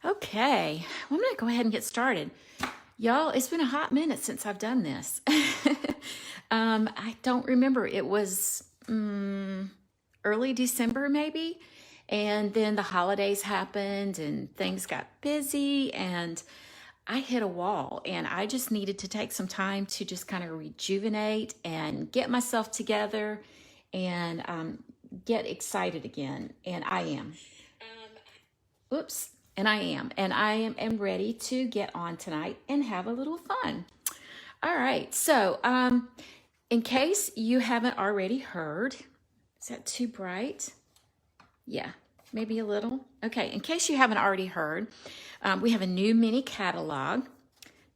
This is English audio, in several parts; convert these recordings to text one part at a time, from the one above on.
Okay, well, I'm gonna go ahead and get started. Y'all, it's been a hot minute since I've done this. I don't remember. It was early December, maybe. And then the holidays happened and things got busy and I hit a wall and I just needed to take some time to just kind of rejuvenate and get myself together and get excited again. And I am. Oops. And I am. And I am ready to get on tonight and have a little fun. All right. So, in case you haven't already heard, is that too bright? Yeah, maybe a little. Okay. In case you haven't already heard, we have a new mini catalog.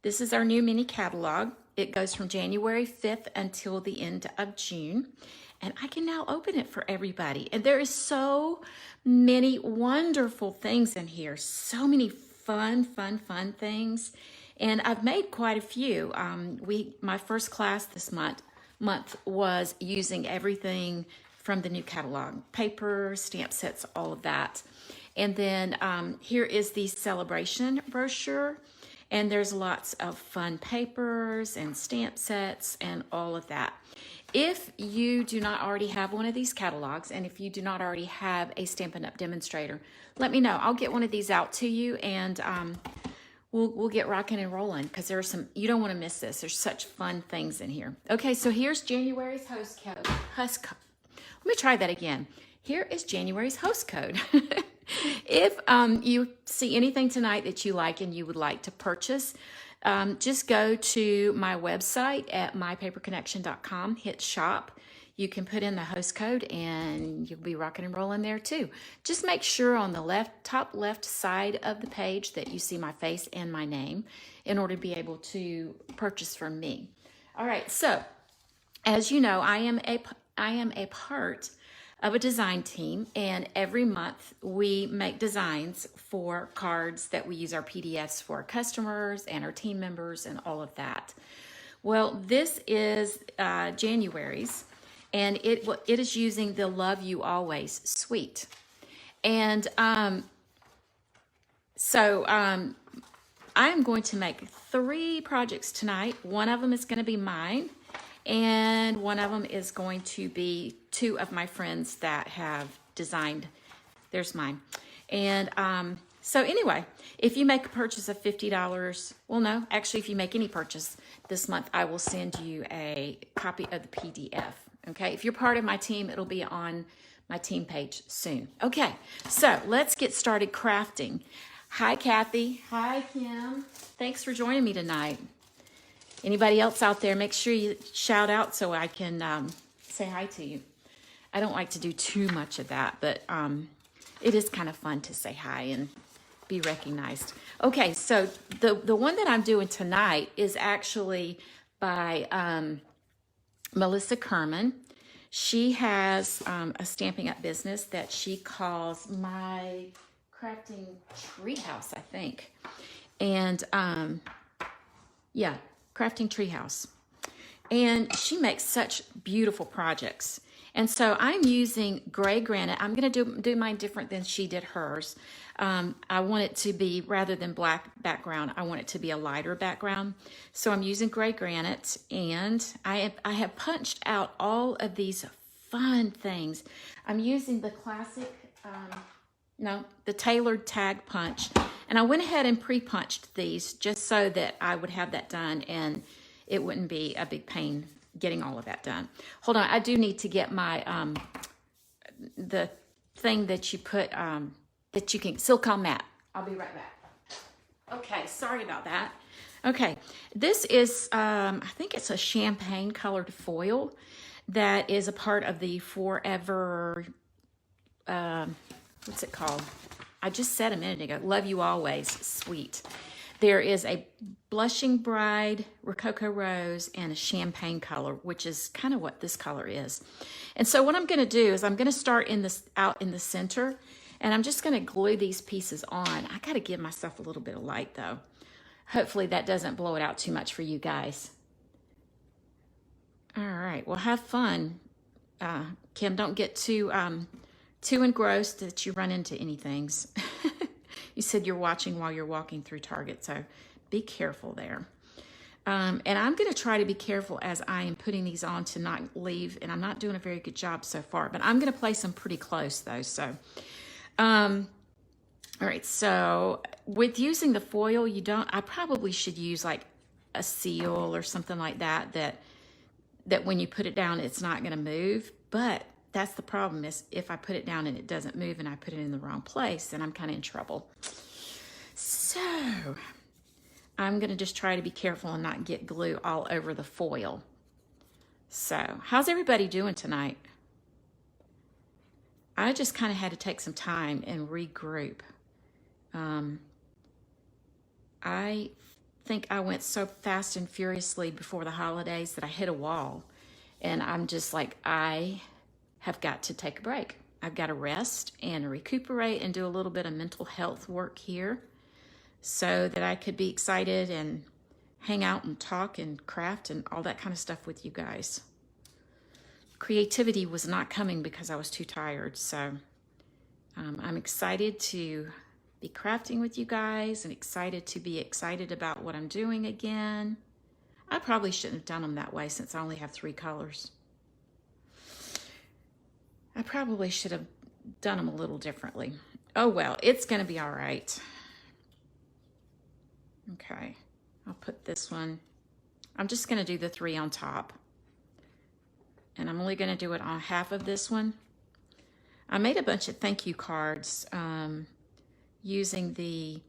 This is our new mini catalog. It goes from January 5th until the end of June. And I can now open it for everybody. And there is so many wonderful things in here. So many fun things. And I've made quite a few. My first class this month was using everything from the new catalog. Paper, stamp sets, all of that. And then here is the celebration brochure. And there's lots of fun papers and stamp sets and all of that. If you do not already have one of these catalogs, and if you do not already have a Stampin' Up! Demonstrator, let me know. I'll get one of these out to you, and we'll get rocking and rolling, because there are some, you don't want to miss this. There's such fun things in here. Okay, so here's January's host code. Let me try that again. Here is January's host code. If you see anything tonight that you like and you would like to purchase, just go to my website at mypaperconnection.com, hit shop. You can put in the host code and you'll be rocking and rolling there too. Just make sure on the top left side of the page that you see my face and my name in order to be able to purchase from me. All right, so as you know, I am a part of a design team, and every month we make designs for cards that we use our PDFs for our customers and our team members and all of that. Well, this is January's, and it is using the Love You Always suite. And so I am going to make 3 projects tonight. One of them is going to be mine, and one of them is going to be 2 of my friends that have designed. There's mine. And so anyway, if you make a purchase of $50, well, no, actually, if you make any purchase this month, I will send you a copy of the PDF. Okay, if you're part of my team, it'll be on my team page soon. Okay, so let's get started crafting. Hi, Kathy. Hi, Kim. Thanks for joining me tonight. Anybody else out there, make sure you shout out so I can say hi to you. I don't like to do too much of that, but it is kind of fun to say hi and be recognized. Okay, so the one that I'm doing tonight is actually by Melissa Kerman. She has a Stampin' Up! Business that she calls My Crafting Treehouse, I think. And yeah, Crafting Treehouse. And she makes such beautiful projects. And so I'm using gray granite. I'm going to do mine different than she did hers. I want it to be, rather than black background, I want it to be a lighter background. So I'm using gray granite, and I have punched out all of these fun things. I'm using the classic, the tailored tag punch. And I went ahead and pre-punched these just so that I would have that done and it wouldn't be a big pain getting all of that done. Hold on, I do need to get my, the thing that you put, that you can, silicone mat. I'll be right back. Okay, sorry about that. Okay, this is, I think it's a champagne colored foil that is a part of the Forever, what's it called? I just said a minute ago, Love You Always suite. There is a Blushing Bride, Rococo Rose, and a Champagne color, which is kind of what this color is. And so what I'm going to do is I'm going to start out in the center, and I'm just going to glue these pieces on. I got to give myself a little bit of light, though. Hopefully that doesn't blow it out too much for you guys. All right, well, have fun. Kim, don't get too engrossed that you run into anything. You said you're watching while you're walking through Target, so be careful there. And I'm going to try to be careful as I am putting these on to not leave, and I'm not doing a very good job so far, but I'm going to place them pretty close though. So, all right, so with using the foil, I probably should use like a seal or something like that, that when you put it down, it's not going to move. But that's the problem, is if I put it down and it doesn't move and I put it in the wrong place, then I'm kind of in trouble. So I'm going to just try to be careful and not get glue all over the foil. So how's everybody doing tonight? I just kind of had to take some time and regroup. I think I went so fast and furiously before the holidays that I hit a wall. And I'm just like, I have got to take a break. I've got to rest and recuperate and do a little bit of mental health work here so that I could be excited and hang out and talk and craft and all that kind of stuff with you guys. Creativity was not coming because I was too tired. So I'm excited to be crafting with you guys and excited to be excited about what I'm doing again. I probably shouldn't have done them that way since I only have 3 colors. I probably should have done them a little differently. Oh well, it's going to be all right. Okay, I'll put this one. I'm just going to do the 3 on top. And I'm only going to do it on half of this one. I made a bunch of thank you cards using the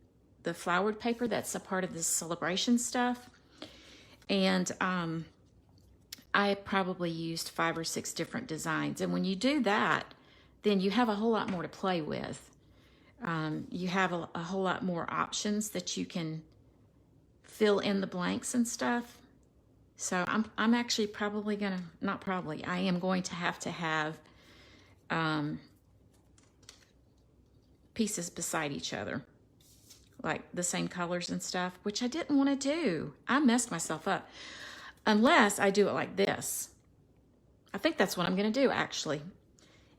flowered paper that's a part of this celebration stuff. And I probably used 5 or 6 different designs. And when you do that, then you have a whole lot more to play with. You have a whole lot more options that you can fill in the blanks and stuff. So I'm actually probably gonna, not probably, I am going to have pieces beside each other, like the same colors and stuff, which I didn't want to do. I messed myself up. Unless I do it like this. I think that's what I'm going to do, actually.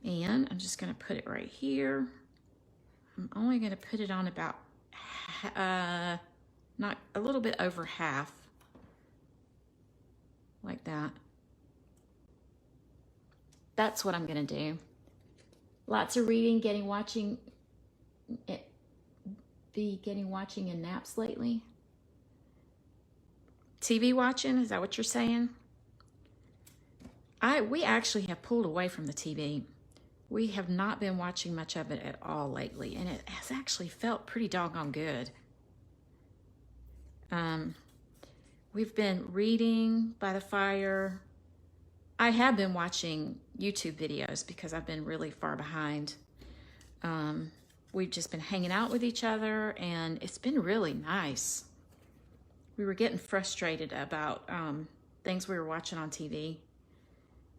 And I'm just going to put it right here. I'm only going to put it on about, not a little bit over half. Like that. That's what I'm going to do. Lots of reading, watching and naps lately. TV watching, is that what you're saying? We actually have pulled away from the TV. We have not been watching much of it at all lately, and it has actually felt pretty doggone good. We've been reading by the fire. I have been watching YouTube videos because I've been really far behind. We've just been hanging out with each other, and it's been really nice. We were getting frustrated about things we were watching on TV.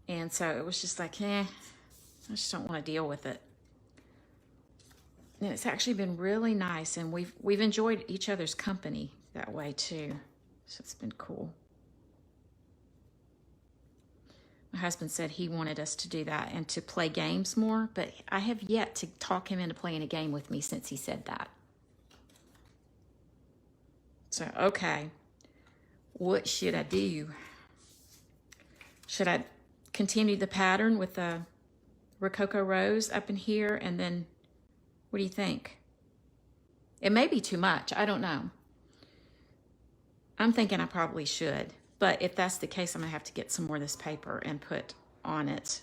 And so it was just like, I just don't want to deal with it. And it's actually been really nice, and we've enjoyed each other's company that way too. So it's been cool. My husband said he wanted us to do that and to play games more, but I have yet to talk him into playing a game with me since he said that. So, okay, what should I do? Should I continue the pattern with the Rococo Rose up in here? And then, what do you think? It may be too much. I don't know. I'm thinking I probably should. But if that's the case, I'm going to have to get some more of this paper and put on it.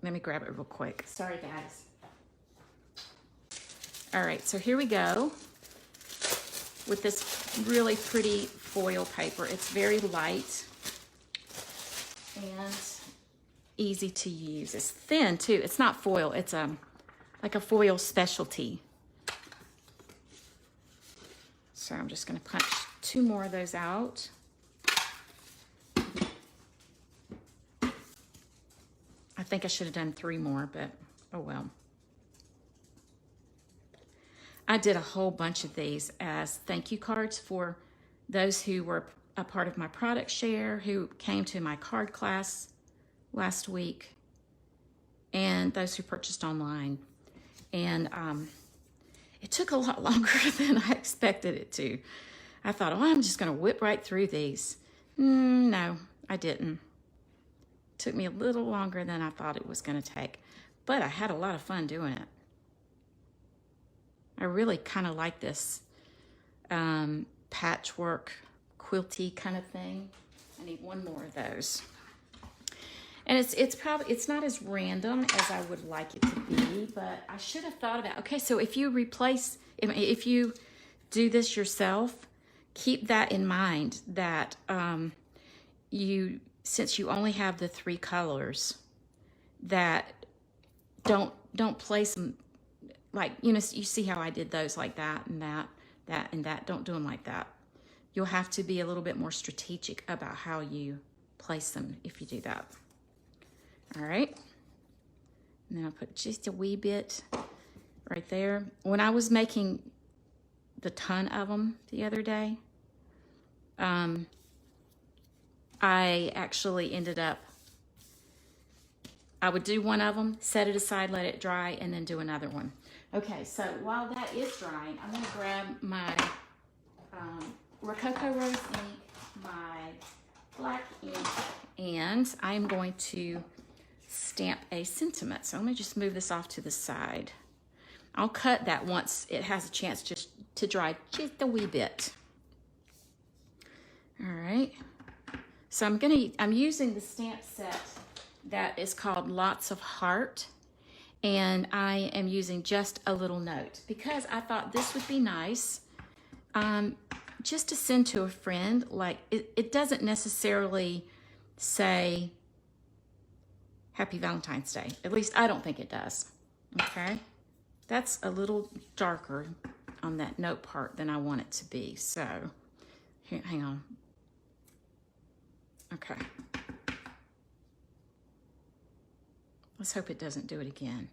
Let me grab it real quick. Sorry, guys. All right, so here we go with this really pretty foil paper. It's very light and easy to use. It's thin too. It's not foil. It's like a foil specialty. So I'm just going to punch 2 more of those out. I think I should have done 3 more, but oh well. I did a whole bunch of these as thank you cards for those who were a part of my product share, who came to my card class last week. and those who purchased online. And it took a lot longer than I expected it to. I thought, oh, I'm just going to whip right through these. No, I didn't. It took me a little longer than I thought it was going to take, but I had a lot of fun doing it. I really kind of like this patchwork quilty kind of thing. I need one more of those. And it's not as random as I would like it to be, but I should have thought about, okay, so if you do this yourself, keep that in mind that since you only have the 3 colors, that don't place them like, you see how I did those like that and that and that. Don't do them like that. You'll have to be a little bit more strategic about how you place them if you do that. All right. And then I'll put just a wee bit right there. When I was making the ton of them the other day, I actually ended up, I would do one of them, set it aside, let it dry, and then do another one. Okay, so while that is drying, I'm going to grab my Rococo Rose ink, my black ink, and I'm going to stamp a sentiment. So let me just move this off to the side. I'll cut that once it has a chance just to dry just a wee bit. All right. So I'm using the stamp set that is called Lots of Heart, and I am using just a little note because I thought this would be nice just to send to a friend. Like it doesn't necessarily say Happy Valentine's Day. At least I don't think it does. Okay. That's a little darker on that note part than I want it to be. So here, hang on. Okay. Let's hope it doesn't do it again.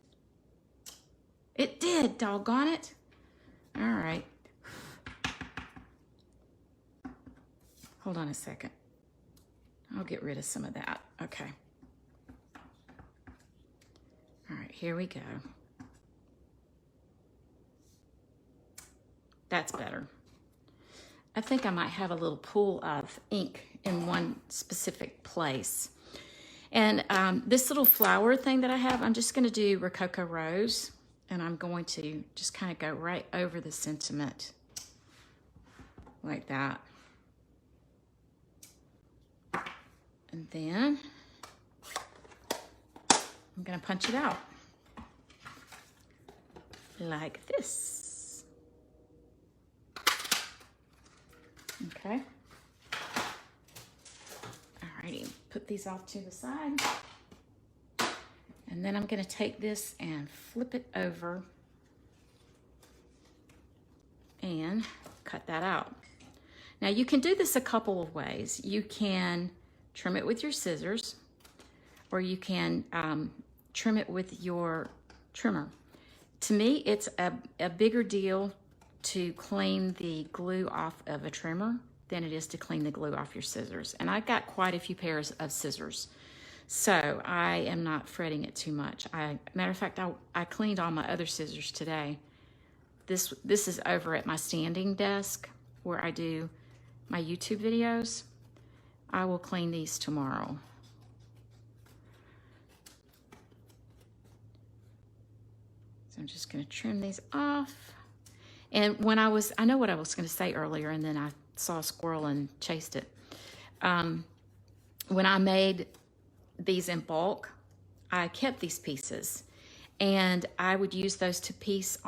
It did, doggone it. All right. Hold on a second. I'll get rid of some of that. Okay. All right, here we go. That's better. I think I might have a little pool of ink in one specific place. And this little flower thing that I have, I'm just going to do Rococo Rose, and I'm going to just kind of go right over the sentiment like that. And then I'm going to punch it out like this. Okay. Alrighty, put these off to the side. And then I'm going to take this and flip it over and cut that out. Now you can do this a couple of ways. You can trim it with your scissors, or you can trim it with your trimmer. To me, it's a bigger deal to clean the glue off of a trimmer than it is to clean the glue off your scissors. And I got quite a few pairs of scissors, so I am not fretting it too much. Matter of fact, I cleaned all my other scissors today. This is over at my standing desk where I do my YouTube videos. I will clean these tomorrow. So I'm just going to trim these off. And when I know what I was going to say earlier, and then I saw a squirrel and chased it. When I made these in bulk, I kept these pieces, and I would use those to piece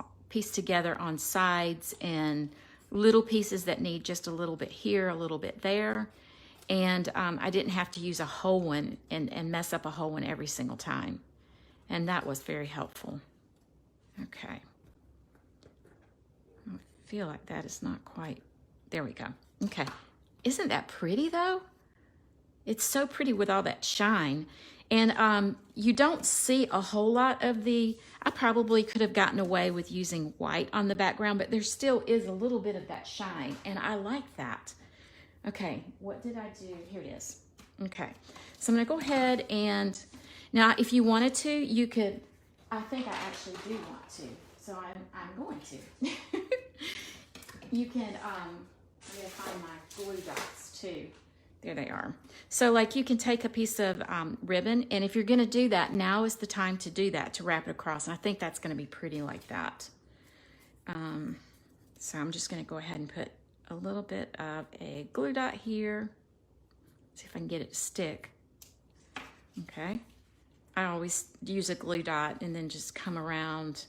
together on sides and little pieces that need just a little bit here, a little bit there. And I didn't have to use a whole one and mess up a whole one every single time. And that was very helpful. Okay. I feel like that is not quite, there we go. Okay. Isn't that pretty though? It's so pretty with all that shine. And you don't see a whole lot of I probably could have gotten away with using white on the background, but there still is a little bit of that shine, and I like that. Okay, what did I do? Here it is. Okay, so I'm gonna go ahead and Now, if you wanted to, you could, I think I actually do want to, so I'm going to. You can, I'm gonna find my glue dots too. There they are. So like you can take a piece of ribbon, and if you're gonna do that, now is the time to do that, to wrap it across. And I think that's gonna be pretty like that. So I'm just gonna go ahead and put a little bit of a glue dot here. See if I can get it to stick. Okay. I always use a glue dot and then just come around.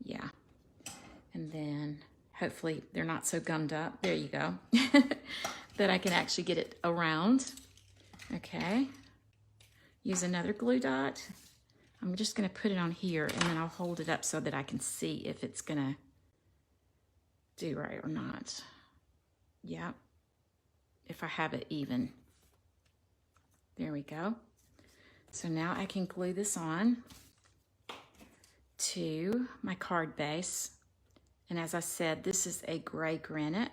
Yeah. And then hopefully they're not so gummed up. There you go. That I can actually get it around. Okay. Use another glue dot. I'm just gonna put it on here and then I'll hold it up so that I can see if it's gonna do right or not. Yeah. If I have it even. There we go. So now I can glue this on to my card base. And as I said, this is a gray granite,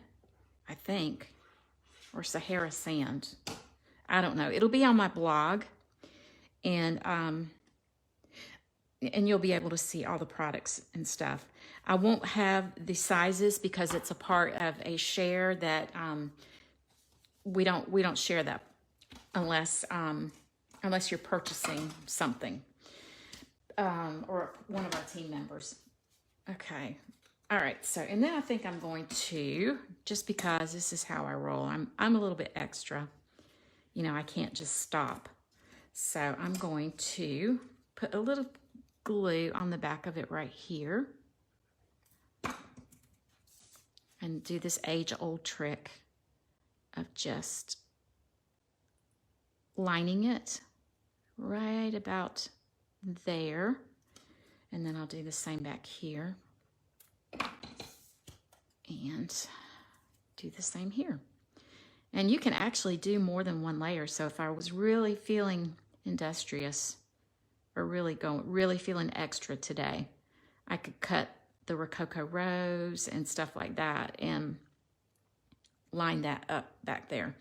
I think, or Sahara sand. I don't know. It'll be on my blog, and you'll be able to see all the products and stuff. I won't have the sizes because it's a part of a share that we don't share that unless you're purchasing something or one of our team members. Okay. All right. So, and then I think I'm going to, just because this is how I roll, I'm a little bit extra. You know, I can't just stop. So I'm going to put a little glue on the back of it right here and do this age-old trick of just lining it right about there. And then I'll do the same back here and do the same here. And you can actually do more than one layer. So if I was really feeling industrious or really feeling extra today, I could cut the Rococo rose and stuff like that and line that up back there.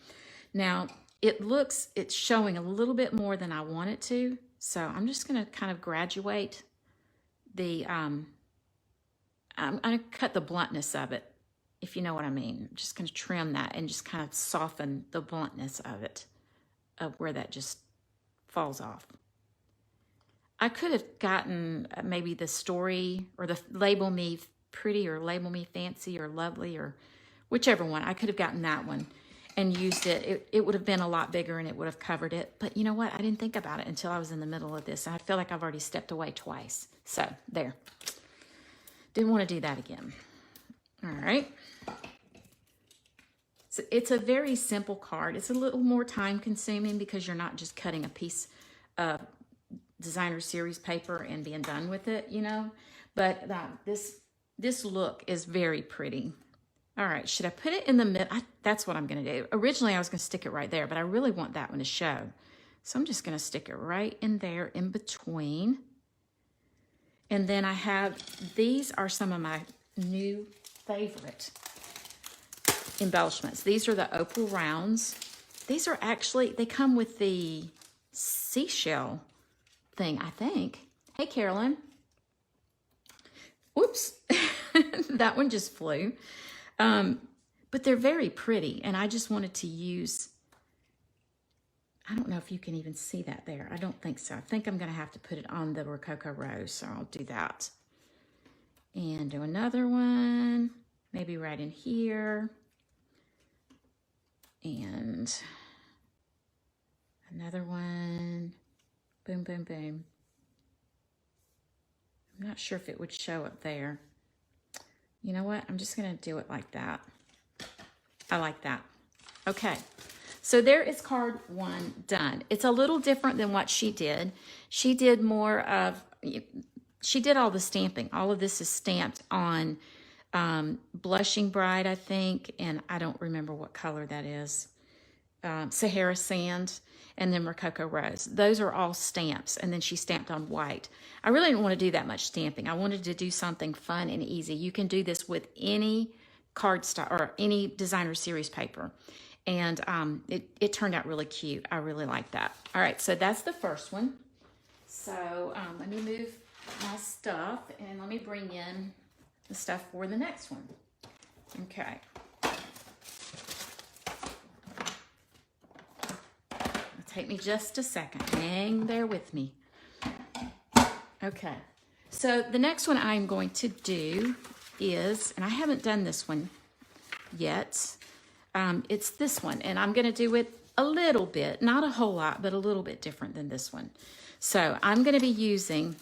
Now it's showing a little bit more than I want it to. So I'm just gonna kind of graduate the, I'm gonna cut the bluntness of it, if you know what I mean. I'm just gonna trim that and just kind of soften the bluntness of it, of where that just falls off. I could have gotten maybe the story or the label me pretty or label me fancy or lovely or whichever one. I could have gotten that one and used it. It would have been a lot bigger and it would have covered it. But you know what? I didn't think about it until I was in the middle of this. I feel like I've already stepped away twice. So there. Didn't want to do that again. All right. So it's a very simple card. It's a little more time consuming because you're not just cutting a piece of designer series paper and being done with it, you know. But this look is very pretty. All right, should I put it in the middle? That's what I'm going to do. Originally, I was going to stick it right there, but I really want that one to show. So I'm just going to stick it right in there in between. And then I have, these are some of my new favorite embellishments. These are the Opal Rounds. These are actually, they come with the seashell thing, I think. Hey, Carolyn. Whoops. That one just flew. But they're very pretty, and I just wanted to use, I don't know if you can even see that there. I don't think so. I think I'm going to have to put it on the Rococo Rose, so I'll do that. And do another one, maybe right in here. And another one. Boom, boom, boom. I'm not sure if it would show up there. You know what? I'm just going to do it like that. I like that. Okay. So there is card one done. It's a little different than what she did. She did more of, she did all the stamping. All of this is stamped on Blushing Bride, I think, and I don't remember what color that is. Sahara Sand, and then Rococo Rose. Those are all stamps, and then she stamped on white. I really didn't want to do that much stamping. I wanted to do something fun and easy. You can do this with any cardstock or any designer series paper. And it turned out really cute. I really like that. All right, so that's the first one. So let me move my stuff and let me bring in the stuff for the next one. Okay. It'll take me just a second. Hang there with me. Okay. So the next one I'm going to do is, and I haven't done this one yet, it's this one, and I'm going to do it a little bit, not a whole lot, but a little bit different than this one. So I'm going to be using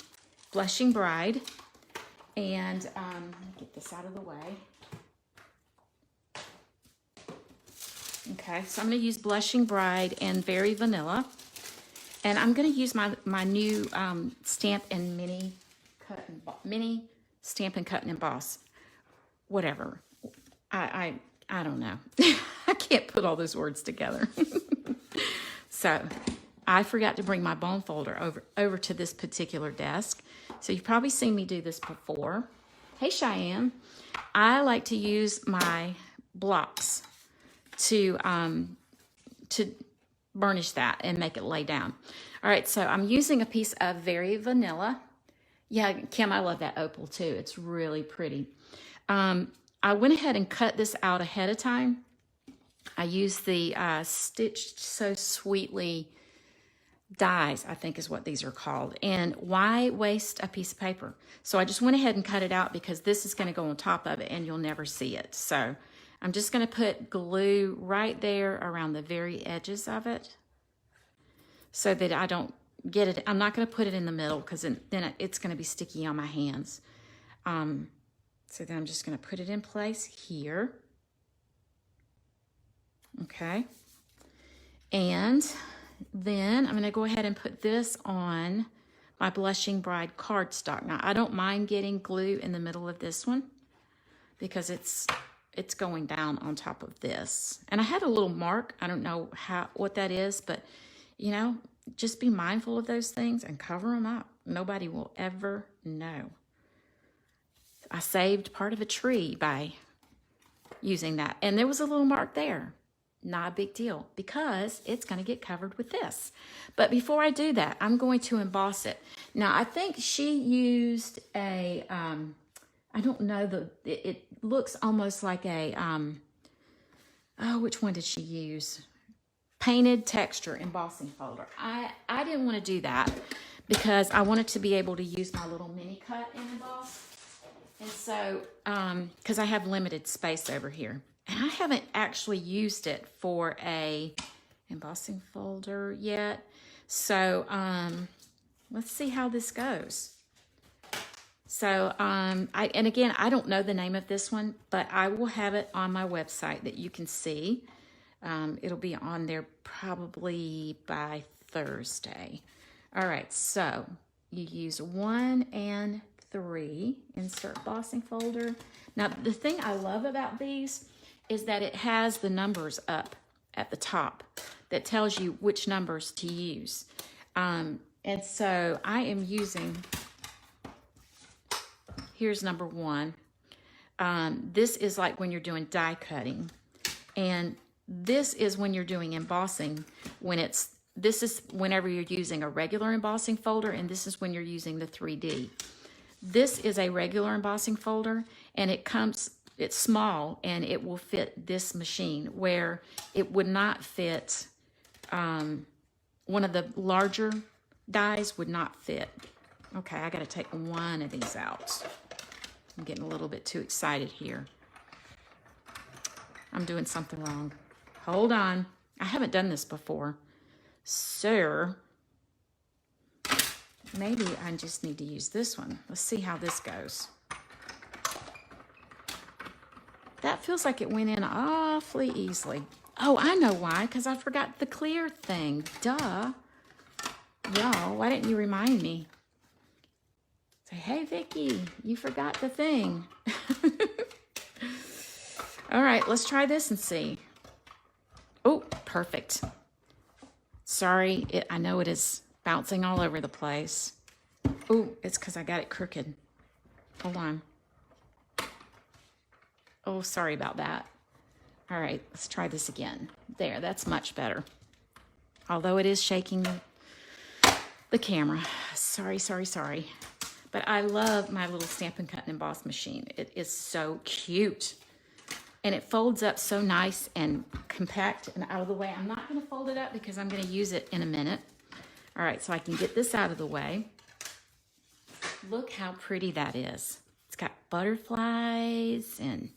Blushing Bride, and let me get this out of the way. Okay, so I'm going to use Blushing Bride and Very Vanilla, and I'm going to use my new Stamp and Mini Stamp and Cut and Emboss, whatever. I don't know. I can't put all those words together. So I forgot to bring my bone folder over to this particular desk. So you've probably seen me do this before. Hey, Cheyenne. I like to use my blocks to burnish that and make it lay down. All right, so I'm using a piece of Very Vanilla. Yeah, Kim, I love that opal too. It's really pretty. I went ahead and cut this out ahead of time. I used the Stitched So Sweetly dies, I think is what these are called. And why waste a piece of paper? So I just went ahead and cut it out because this is going to go on top of it and you'll never see it. So I'm just going to put glue right there around the very edges of it so that I don't get it. I'm not going to put it in the middle because then it's going to be sticky on my hands. So then I'm just going to put it in place here. Okay. And then I'm going to go ahead and put this on my Blushing Bride cardstock. Now, I don't mind getting glue in the middle of this one because it's going down on top of this. And I had a little mark. I don't know what that is, but, you know, just be mindful of those things and cover them up. Nobody will ever know. I saved part of a tree by using that. And there was a little mark there. Not a big deal because it's going to get covered with this. But before I do that, I'm going to emboss it. Now, I think she used a, I don't know, it looks almost like a, which one did she use? Painted texture embossing folder. I didn't want to do that because I wanted to be able to use my little mini cut and emboss. And so, because I have limited space over here. And I haven't actually used it for a embossing folder yet. So, let's see how this goes. So, and again, I don't know the name of this one, but I will have it on my website that you can see. It'll be on there probably by Thursday. All right, so you use 1 and 3, insert embossing folder. Now, the thing I love about these is that it has the numbers up at the top that tells you which numbers to use. And so I am using, here's number 1. This is like when you're doing die cutting. And this is when you're doing embossing, this is whenever you're using a regular embossing folder, and this is when you're using the 3D. This is a regular embossing folder, and it's small, and it will fit this machine, where it would not fit, one of the larger dies would not fit. Okay, I gotta take one of these out. I'm getting a little bit too excited here. I'm doing something wrong. Hold on. I haven't done this before. So, maybe I just need to use this one. Let's see how this goes. That feels like it went in awfully easily. Oh, I know why, because I forgot the clear thing. Duh. Y'all, why didn't you remind me? Say, hey, Vicki, you forgot the thing. All right, let's try this and see. Oh, perfect. Sorry, I know it is bouncing all over the place. Oh, it's because I got it crooked. Hold on. Oh, sorry about that. All right, let's try this again. There, that's much better. Although it is shaking the camera. Sorry, sorry, sorry. But I love my little Stampin' Cut and Emboss machine. It is so cute. And it folds up so nice and compact and out of the way. I'm not gonna fold it up because I'm gonna use it in a minute. All right, so I can get this out of the way. Look how pretty that is. It's got butterflies and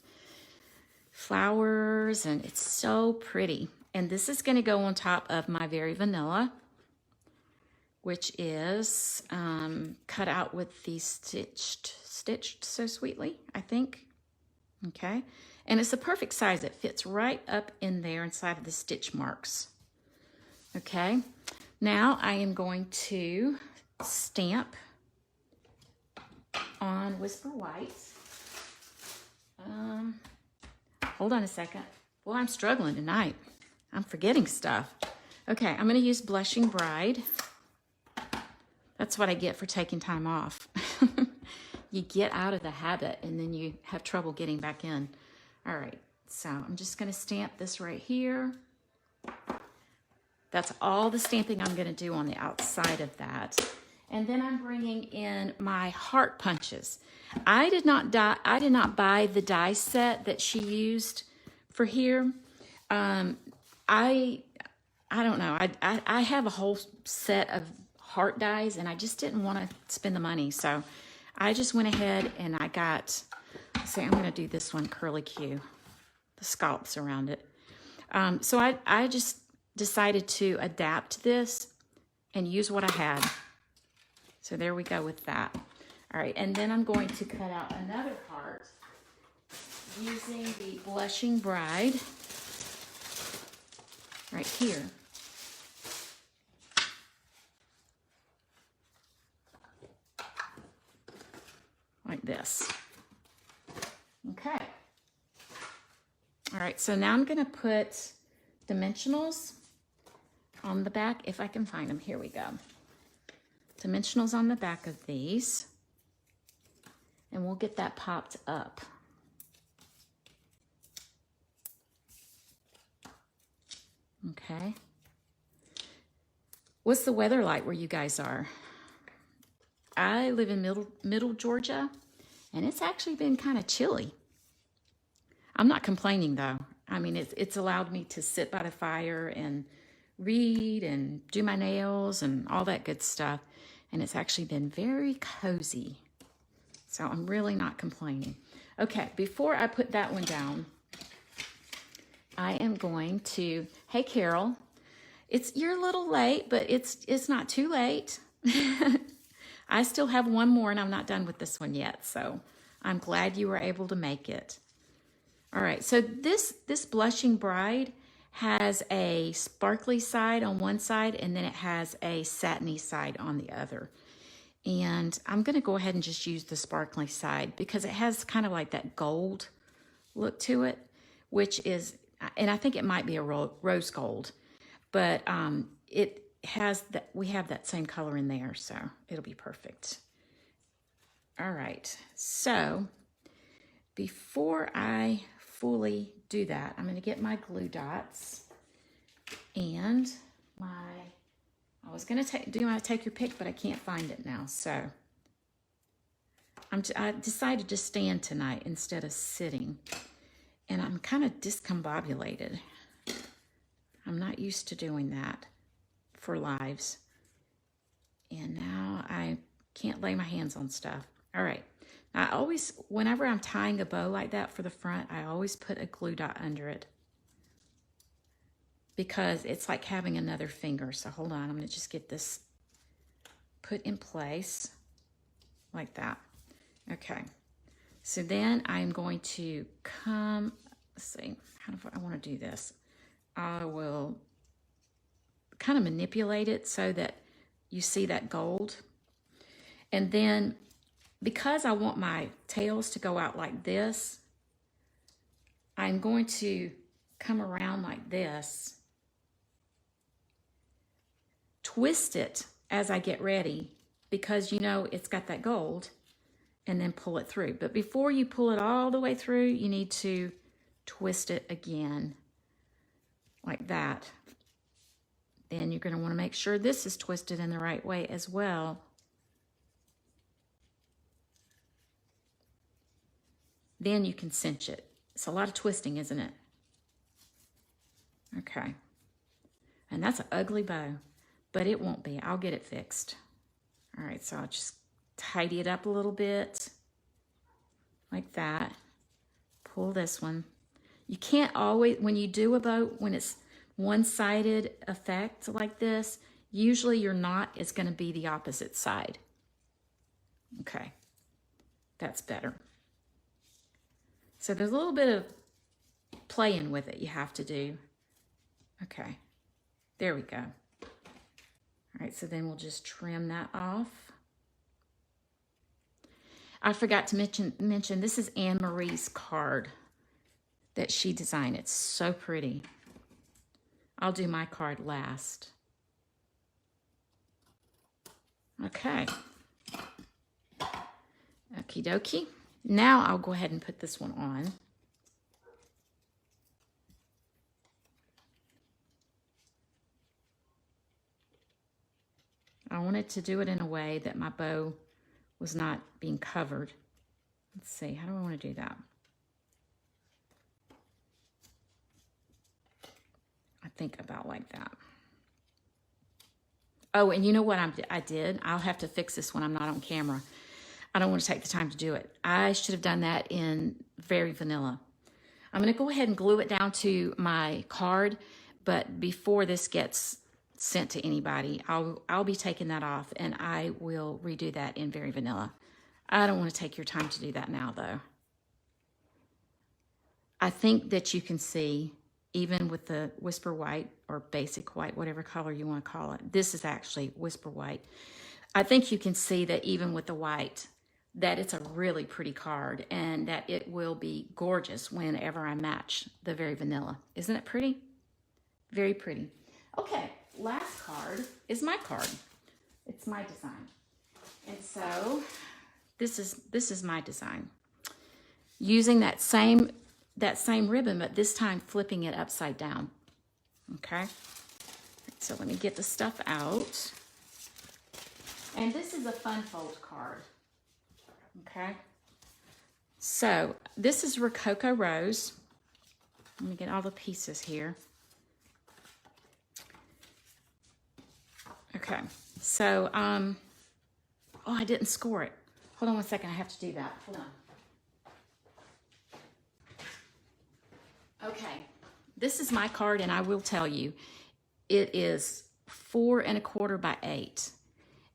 flowers, and it's so pretty. And this is gonna go on top of my Very Vanilla, which is cut out with the stitched so sweetly, I think. Okay, and it's the perfect size. It fits right up in there inside of the stitch marks. Okay, now I am going to stamp on Whisper White. Hold on a second. Well, I'm struggling tonight. I'm forgetting stuff. Okay, I'm gonna use Blushing Bride. That's what I get for taking time off. You get out of the habit and then you have trouble getting back in. All right, so I'm just gonna stamp this right here. That's all the stamping I'm gonna do on the outside of that. And then I'm bringing in my heart punches. I did not buy the die set that she used for here. I don't know. I have a whole set of heart dies, and I just didn't want to spend the money. So I just went ahead and I got, say, I'm going to do this one, Curly Q, the scallops around it. So I just decided to adapt this and use what I had. So there we go with that. All right, and then I'm going to cut out another heart using the Blushing Bride right here. Like this. Okay. All right, so now I'm gonna put dimensionals on the back, if I can find them. Here we go. Dimensionals on the back of these, and we'll get that popped up. Okay. What's the weather like where you guys are? I live in middle Georgia, and it's actually been kind of chilly. I'm not complaining though. I mean, it's allowed me to sit by the fire and read and do my nails and all that good stuff. And it's actually been very cozy. So I'm really not complaining. Okay, before I put that one down, I am going to, hey Carol, you're a little late, but it's not too late. I still have one more and I'm not done with this one yet. So I'm glad you were able to make it. All right, so this Blushing Bride has a sparkly side on one side and then it has a satiny side on the other. And I'm gonna go ahead and just use the sparkly side because it has kind of like that gold look to it, which is, and I think it might be a rose gold, but it has that, we have that same color in there, so it'll be perfect. All right, so before I fully do that, I'm gonna get my glue dots and I was gonna take your pick, but I can't find it now, so I decided to stand tonight instead of sitting, and I'm kind of discombobulated. I'm not used to doing that for lives, and now I can't lay my hands on stuff. All right, I always, whenever I'm tying a bow like that for the front, I always put a glue dot under it because it's like having another finger. So hold on, I'm gonna just get this put in place like that. Okay, so then I'm going to come, let's see, how do I want to do this? I will kind of manipulate it so that you see that gold. And then because I want my tails to go out like this, I'm going to come around like this, twist it as I get ready because you know it's got that gold, and then pull it through. But before you pull it all the way through, you need to twist it again like that. Then you're going to want to make sure this is twisted in the right way as well. Then you can cinch it. It's a lot of twisting, isn't it? Okay. And that's an ugly bow, but it won't be. I'll get it fixed. All right, so I'll just tidy it up a little bit like that. Pull this one. You can't always, when you do a bow, when it's one-sided effect like this, usually your knot is going to be the opposite side. Okay, that's better. So there's a little bit of playing with it you have to do. Okay, there we go. All right, so then we'll just trim that off. I forgot to mention this is Anne Marie's card that she designed. It's so pretty. I'll do my card last. Okay. Okie dokie. Now I'll go ahead and put this one on. I wanted to do it in a way that my bow was not being covered. Let's see, how do I want to do that? I think about like that. Oh, and you know what I did? I'll have to fix this when I'm not on camera. I don't want to take the time to do it. I should have done that in Very Vanilla. I'm going to go ahead and glue it down to my card, but before this gets sent to anybody, I'll be taking that off, and I will redo that in Very Vanilla. I don't want to take your time to do that now, though. I think that you can see, even with the Whisper White or Basic White, whatever color you want to call it, this is actually Whisper White. I think you can see that even with the white, that it's a really pretty card and that it will be gorgeous whenever I match the Very Vanilla. Isn't it pretty? Very pretty. Okay, last card is my card. It's my design. And so this is my design. Using that same ribbon, but this time flipping it upside down. Okay? So let me get the stuff out. And this is a fun fold card. Okay? So this is Rococo Rose. Let me get all the pieces here. Okay, so, oh, I didn't score it. Hold on one second, I have to do that. Hold on. Okay, this is my card, and I will tell you, it is 4 1/4 by 8.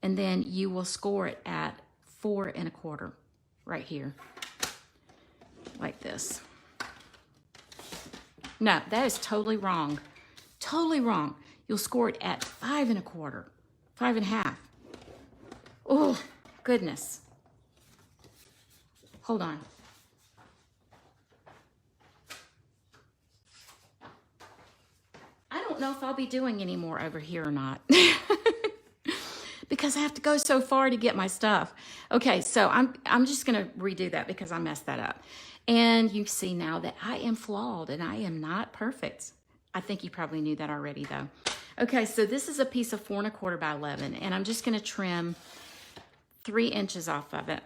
And then you will score it at 4 1/4 right here, like this. No, that is totally wrong. Totally wrong. You'll score it at 5 1/4, 5 1/2. Oh, goodness. Hold on. I don't know if I'll be doing any more over here or not. Because I have to go so far to get my stuff. Okay, so I'm just gonna redo that because I messed that up. And you see now that I am flawed and I am not perfect. I think you probably knew that already though. Okay, so this is a piece of 4 1/4 by 11, and I'm just gonna trim 3 inches off of it.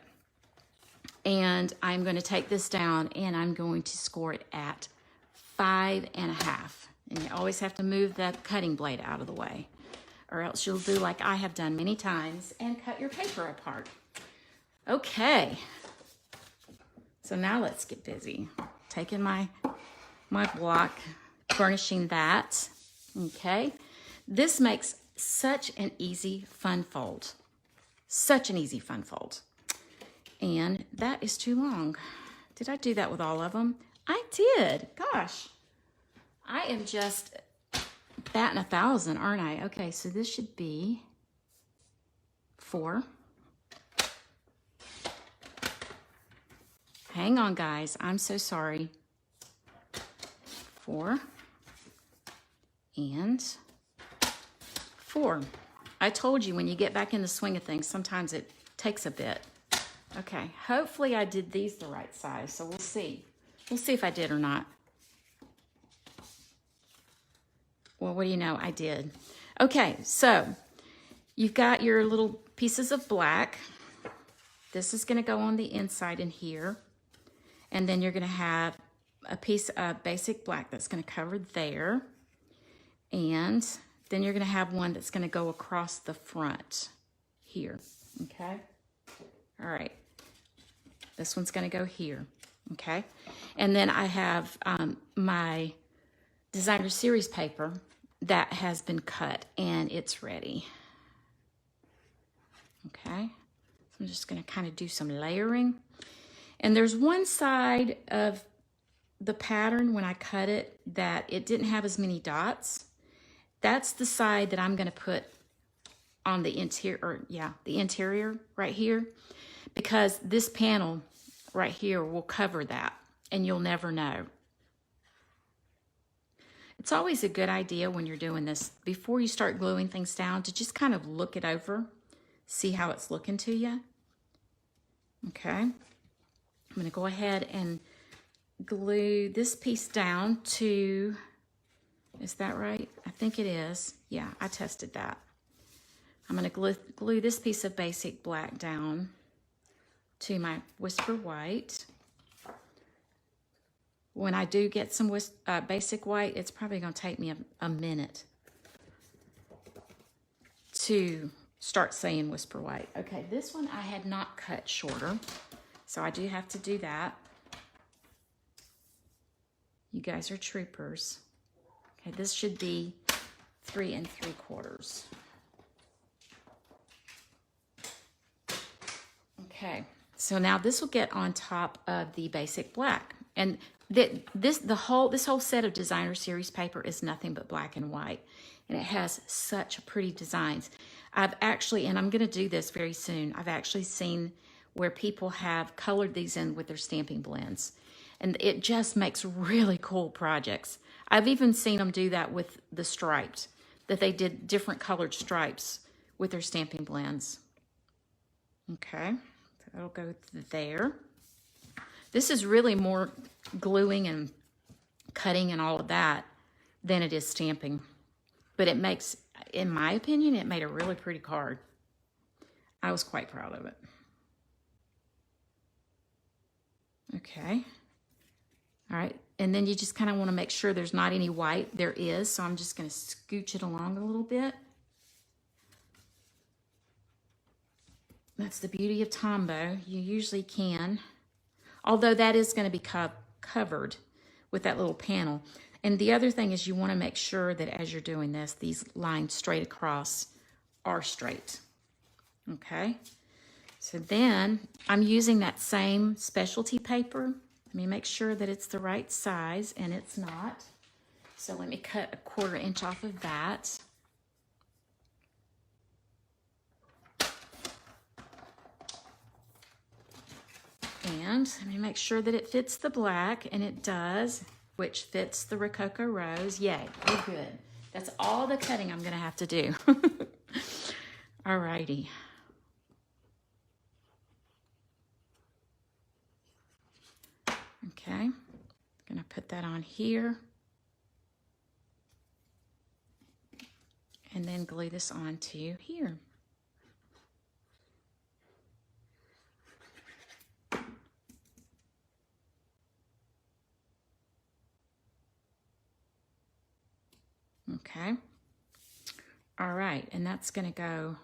And I'm gonna take this down and I'm going to score it at 5 1/2. And you always have to move the cutting blade out of the way, or else you'll do like I have done many times and cut your paper apart. Okay, so now let's get busy. Taking my block, burnishing that, okay? This makes such an easy fun fold. Such an easy fun fold. And that is too long. Did I do that with all of them? I did, gosh. I am just batting 1,000, aren't I? Okay, so this should be 4. Hang on, guys. I'm so sorry. 4 and 4. I told you when you get back in the swing of things, sometimes it takes a bit. Okay, hopefully I did these the right size, so we'll see. We'll see if I did or not. Well, what do you know? I did. Okay, so you've got your little pieces of black. This is going to go on the inside in here. And then you're going to have a piece of basic black that's going to cover there. And then you're going to have one that's going to go across the front here. Okay? All right. This one's going to go here. Okay? And then I have my designer series paper that has been cut and it's ready. Okay? So I'm just going to kind of do some layering. And there's one side of the pattern when I cut it that it didn't have as many dots. That's the side that I'm going to put on the interior, the interior right here, because this panel right here will cover that and you'll never know. It's always a good idea when you're doing this, before you start gluing things down, to just kind of look it over, see how it's looking to you. Okay, I'm going to go ahead and glue this piece down to, is that right? I think it is. Yeah, I tested that. I'm going to glue this piece of basic black down to my Whisper White. When I do get some basic white, it's probably going to take me a minute to start saying Whisper White. Okay, this one I had not cut shorter, so I do have to do that. You guys are troopers. Okay, this should be 3 3/4. Okay, so now this will get on top of the basic black. And this whole set of designer series paper is nothing but black and white. And it has such pretty designs. I've actually, and I'm going to do this very soon, I've actually seen where people have colored these in with their stamping blends. And it just makes really cool projects. I've even seen them do that with the stripes, that they did different colored stripes with their stamping blends. Okay, so that'll go there. This is really more gluing and cutting and all of that than it is stamping. But it makes, in my opinion, it made a really pretty card. I was quite proud of it. Okay. All right, and then you just kind of want to make sure there's not any white. There is, so I'm just going to scooch it along a little bit. That's the beauty of Tombow. You usually can, although that is going to be covered with that little panel. And the other thing is you want to make sure that as you're doing this, these lines straight across are straight. Okay, so then I'm using that same specialty paper. Let me make sure that it's the right size, and it's not. So let me cut 1/4 inch off of that. And let me make sure that it fits the black, and it does, which fits the Rococo Rose. Yay, we're good. That's all the cutting I'm going to have to do. All righty. Okay, I'm going to put that on here. And then glue this onto here. Okay. All right, and that's going to go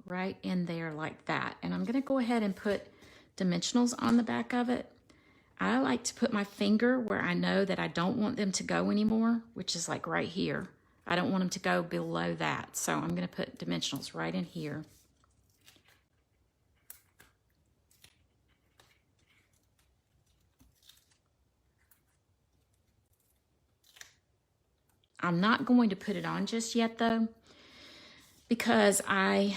right in there like that. And I'm going to go ahead and put dimensionals on the back of it. I like to put my finger where I know that I don't want them to go anymore, which is like right here. I don't want them to go below that. So I'm going to put dimensionals right in here. I'm not going to put it on just yet though, because I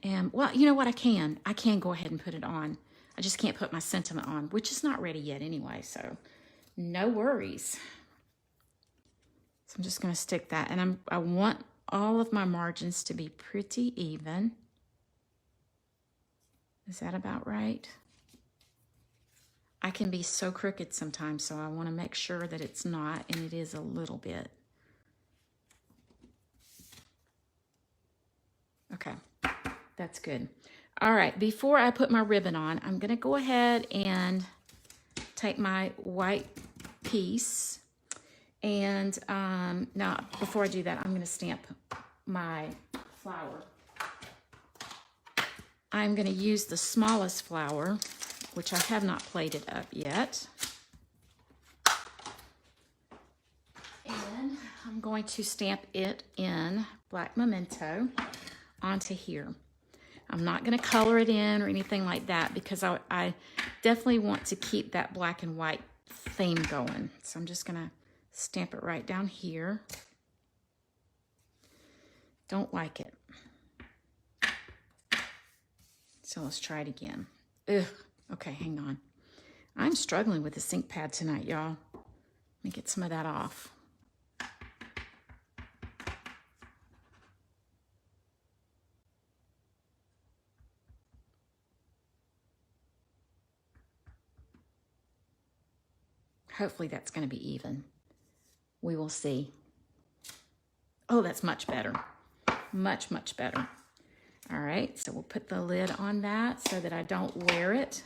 am, well, you know what, I can go ahead and put it on. I just can't put my sentiment on, which is not ready yet anyway, so no worries. So I'm just going to stick that, and I want all of my margins to be pretty even. Is that about right? I can be so crooked sometimes, so I want to make sure that it's not, and it is a little bit. Okay, that's good. All right, before I put my ribbon on, I'm gonna go ahead and take my white piece. And now, before I do that, I'm gonna stamp my flower. I'm gonna use the smallest flower, which I have not plated up yet. And I'm going to stamp it in black memento onto here. I'm not going to color it in or anything like that because I definitely want to keep that black and white theme going. So I'm just going to stamp it right down here. Don't like it. So let's try it again. Ugh. Okay, hang on. I'm struggling with the ink pad tonight, y'all. Let me get some of that off. Hopefully that's going to be even. We will see. Oh, that's much better. Much, much better. All right, so we'll put the lid on that so that I don't wear it.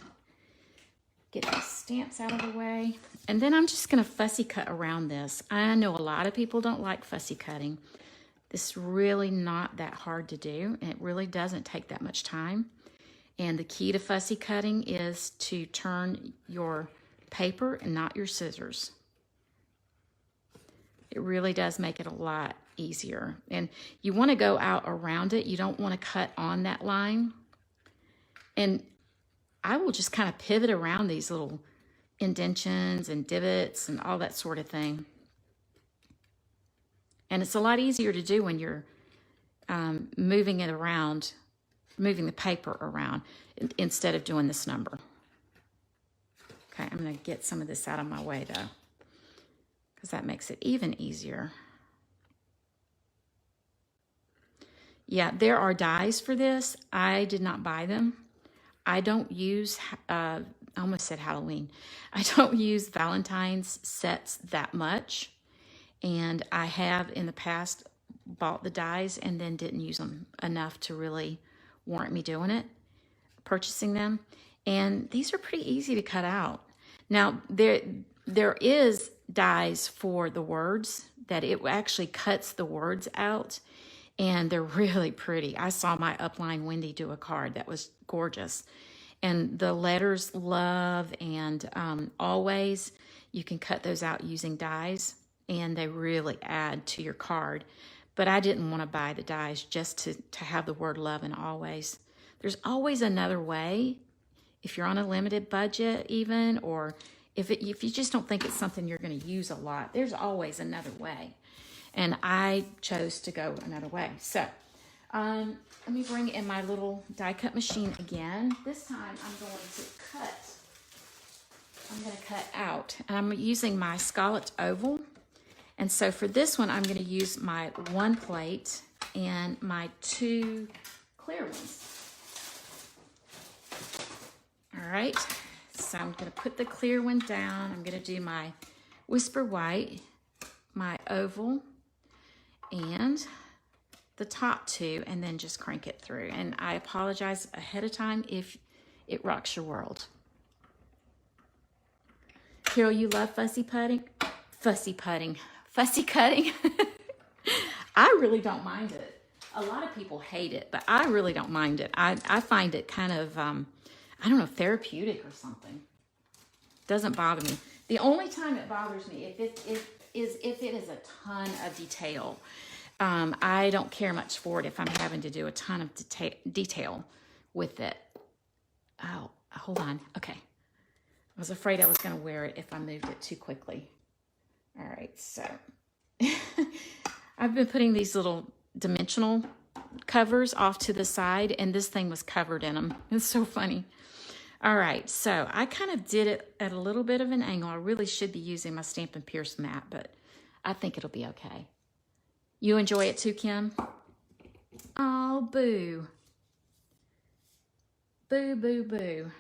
Get the stamps out of the way. And then I'm just going to fussy cut around this. I know a lot of people don't like fussy cutting. This is really not that hard to do, and it really doesn't take that much time. And the key to fussy cutting is to turn your paper and not your scissors. It really does make it a lot easier. And you want to go out around it. You don't want to cut on that line. And I will just kind of pivot around these little indentions and divots and all that sort of thing. And it's a lot easier to do when you're moving it around, moving the paper around instead of doing this number. Okay, I'm going to get some of this out of my way though, because that makes it even easier. Yeah, there are dies for this. I did not buy them. I don't use, I almost said Halloween. I don't use Valentine's sets that much. And I have in the past bought the dies and then didn't use them enough to really warrant me doing it, purchasing them. And these are pretty easy to cut out. Now, there is dies for the words that it actually cuts the words out, and they're really pretty. I saw my upline Wendy do a card that was gorgeous. And the letters love and always, you can cut those out using dies, and they really add to your card. But I didn't want to buy the dies just to have the word love and always. There's always another way. If you're on a limited budget even, or if you just don't think it's something you're going to use a lot, there's always another way. And I chose to go another way. So let me bring in my little die cut machine again. This time I'm going to cut out. And I'm using my Scalloped Oval. And so for this one, I'm going to use my one plate and my two clear ones. All right, so I'm going to put the clear one down. I'm going to do my Whisper White, my oval, and the top two, and then just crank it through. And I apologize ahead of time if it rocks your world. Carol, you love fussy putting? Fussy putting. Fussy cutting. I really don't mind it. A lot of people hate it, but I really don't mind it. I find it kind of, I don't know, therapeutic or something. Doesn't bother me. The only time it bothers me if it is a ton of detail. I don't care much for it if I'm having to do a ton of detail with it. Oh, hold on. Okay. I was afraid I was going to wear it if I moved it too quickly. All right, so I've been putting these little dimensional covers off to the side, and this thing was covered in them. It's so funny. All right, so I kind of did it at a little bit of an angle. I really should be using my Stampin' Pierce mat, but I think it'll be okay. You enjoy it too, Kim? Oh, boo. Boo, boo, boo.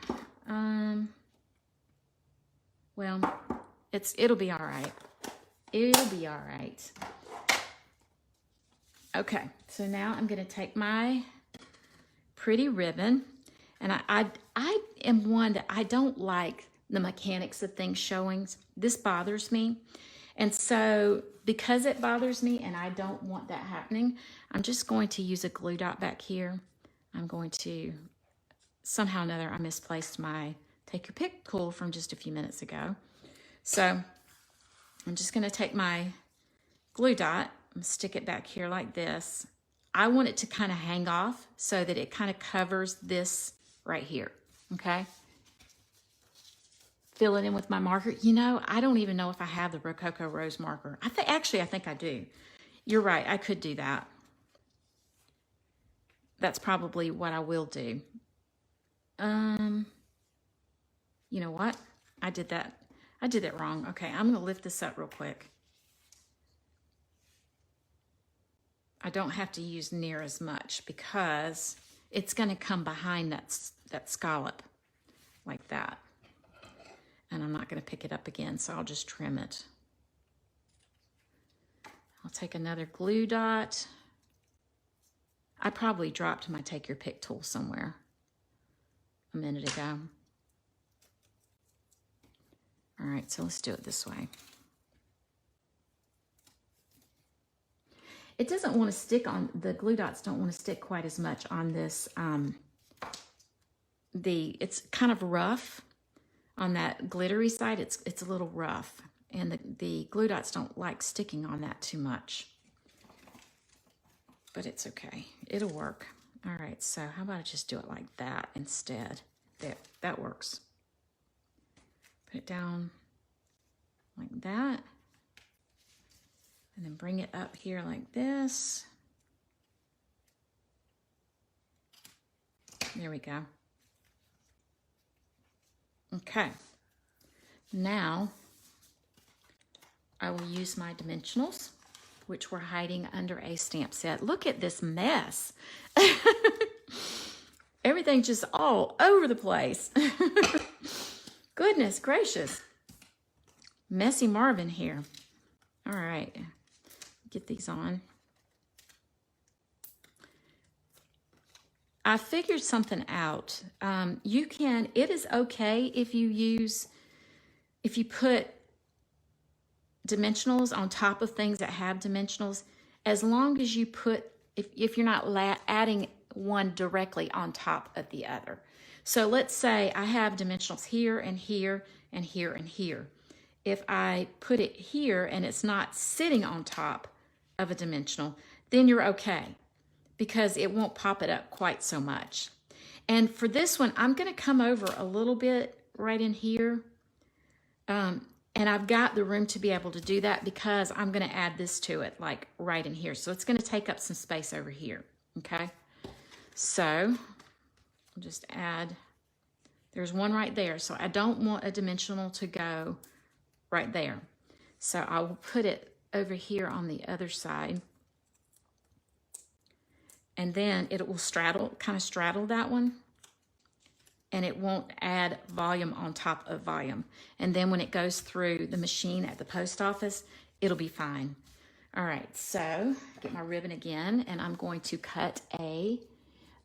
Well, it'll be all right. It'll be all right. Okay, so now I'm going to take my pretty ribbon. And I am one that I don't like the mechanics of things showing. This bothers me. And so because it bothers me and I don't want that happening, I'm just going to use a glue dot back here. I'm going to, somehow or another, I misplaced my Take Your Pick tool from just a few minutes ago. So I'm just going to take my glue dot and stick it back here like this. I want it to kind of hang off so that it kind of covers this right here, okay? Fill it in with my marker. You know, I don't even know if I have the Rococo Rose marker. I think I do. You're right, I could do that. That's probably what I will do. You know what? I did that wrong. Okay, I'm gonna lift this up real quick. I don't have to use near as much because it's gonna come behind that scallop like that. And I'm not gonna pick it up again, so I'll just trim it. I'll take another glue dot. I probably dropped my Take Your Pick tool somewhere a minute ago. All right, so let's do it this way. It doesn't want to stick on, the glue dots don't want to stick quite as much on this, it's kind of rough on that glittery side. It's a little rough, and the glue dots don't like sticking on that too much. But it's okay, it'll work. All right, so how about I just do it like that instead? There, that works. Put it down like that. And then bring it up here like this. There we go. Okay. Now, I will use my dimensionals, which we're hiding under a stamp set. Look at this mess. Everything's just all over the place. Goodness gracious. Messy Marvin here. All right. Get these on. I figured something out. It is okay if you put dimensionals on top of things that have dimensionals, as long as you put, if you're not adding one directly on top of the other. So let's say I have dimensionals here and here and here and here. If I put it here and it's not sitting on top of a dimensional, then you're okay, because it won't pop it up quite so much. And for this one, I'm going to come over a little bit right in here. And I've got the room to be able to do that because I'm going to add this to it, like right in here. So it's going to take up some space over here, okay? So I'll just add, there's one right there. So I don't want a dimensional to go right there. So I will put it over here on the other side. And then it will kind of straddle that one. And it won't add volume on top of volume. And then when it goes through the machine at the post office, it'll be fine. All right, so get my ribbon again, and I'm going to cut a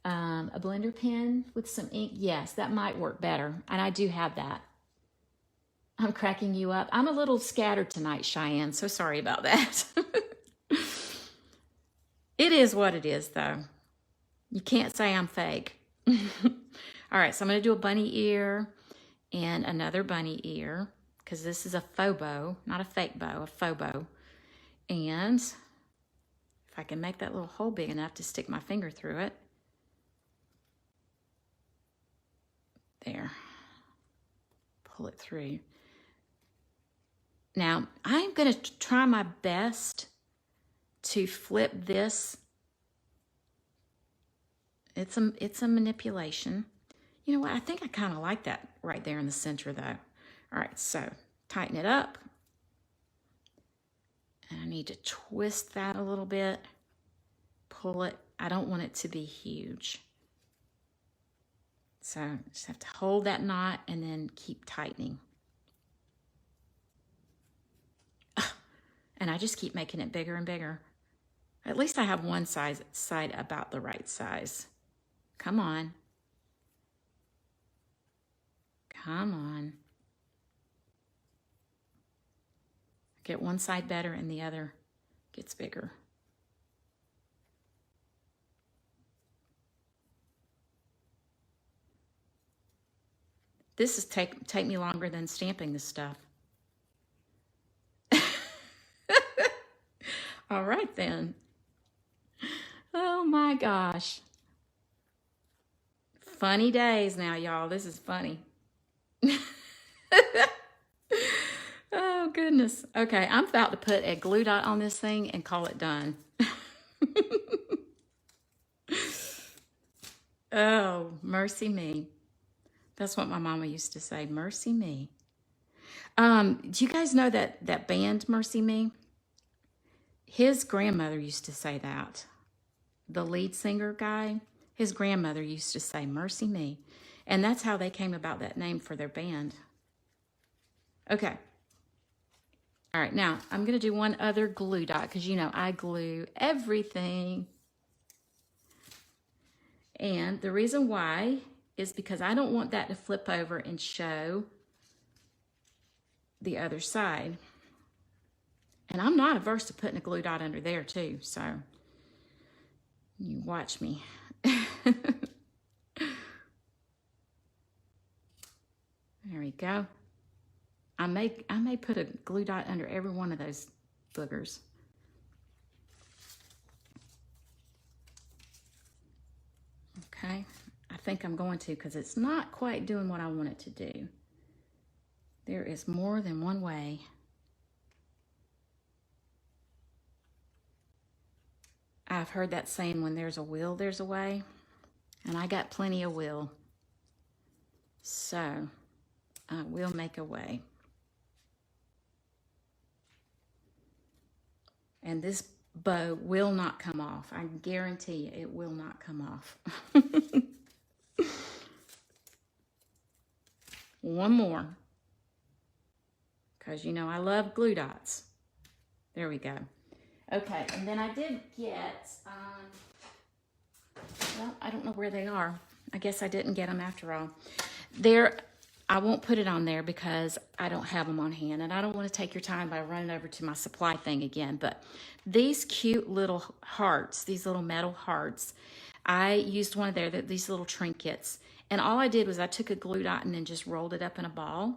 blender pen with some ink. Yes, that might work better, and I do have that. I'm cracking you up. I'm a little scattered tonight, Cheyenne, so sorry about that. It is what it is, though. You can't say I'm fake. All right, so I'm going to do a bunny ear and another bunny ear, because this is a faux bow, not a fake bow, a faux bow. And if I can make that little hole big enough to stick my finger through it. There. Pull it through. Now, I'm going to try my best to flip this. It's a manipulation. You know what? I think I kind of like that right there in the center, though. All right, so tighten it up. And I need to twist that a little bit. Pull it. I don't want it to be huge. So just have to hold that knot and then keep tightening. And I just keep making it bigger and bigger. At least I have one side about the right size. Come on. Come on. Get one side better and the other gets bigger. This is take me longer than stamping this stuff. All right then. Oh my gosh. Funny days now, y'all. This is funny. Oh goodness. Okay, I'm about to put a glue dot on this thing and call it done. Oh, mercy me. That's what my mama used to say, mercy me. Do you guys know that band, Mercy Me? His grandmother used to say that. The lead singer guy, his grandmother used to say, mercy me. And that's how they came about that name for their band. Okay. All right, now I'm going to do one other glue dot because, you know, I glue everything. And the reason why is because I don't want that to flip over and show the other side. And I'm not averse to putting a glue dot under there too, so you watch me. There we go. I may put a glue dot under every one of those boogers. Okay, I think I'm going to because it's not quite doing what I want it to do. There is more than one way. I've heard that saying, when there's a will, there's a way. And I got plenty of will. So I will make a way. And this bow will not come off. I guarantee you it will not come off. One more. Because, you know, I love glue dots. There we go. Okay, and then I did get, well, I don't know where they are. I guess I didn't get them after all. I won't put it on there because I don't have them on hand, and I don't want to take your time by running over to my supply thing again. But these cute little hearts, these little metal hearts, I used one of these little trinkets. And all I did was I took a glue dot and then just rolled it up in a ball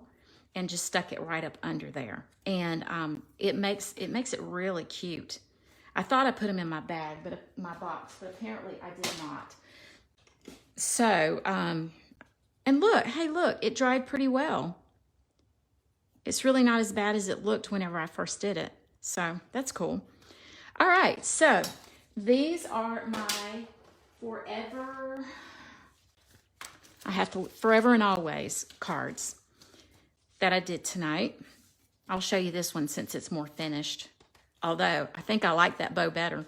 and just stuck it right up under there. And it makes it really cute. I thought I put them in my bag, but my box, but apparently I did not. So, and look, hey, look, it dried pretty well. It's really not as bad as it looked whenever I first did it. So that's cool. All right, so these are my forever and always cards that I did tonight. I'll show you this one since it's more finished. Although I think I like that bow better.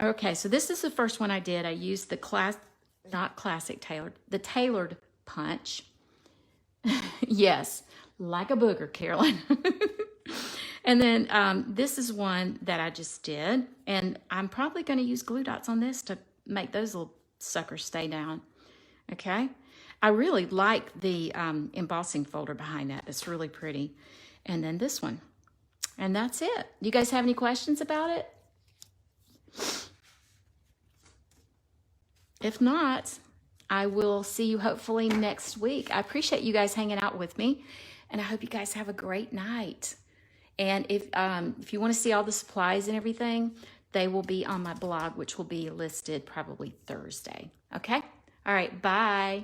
Okay, so this is the first one I did. I used the the tailored punch. Yes, like a booger, Carolyn. And then this is one that I just did. And I'm probably going to use glue dots on this to make those little suckers stay down. Okay. I really like the embossing folder behind that. It's really pretty. And then this one. And that's it. You guys have any questions about it? If not, I will see you hopefully next week. I appreciate you guys hanging out with me, and I hope you guys have a great night. And if you want to see all the supplies and everything, they will be on my blog, which will be listed probably Thursday. Okay? All right, bye.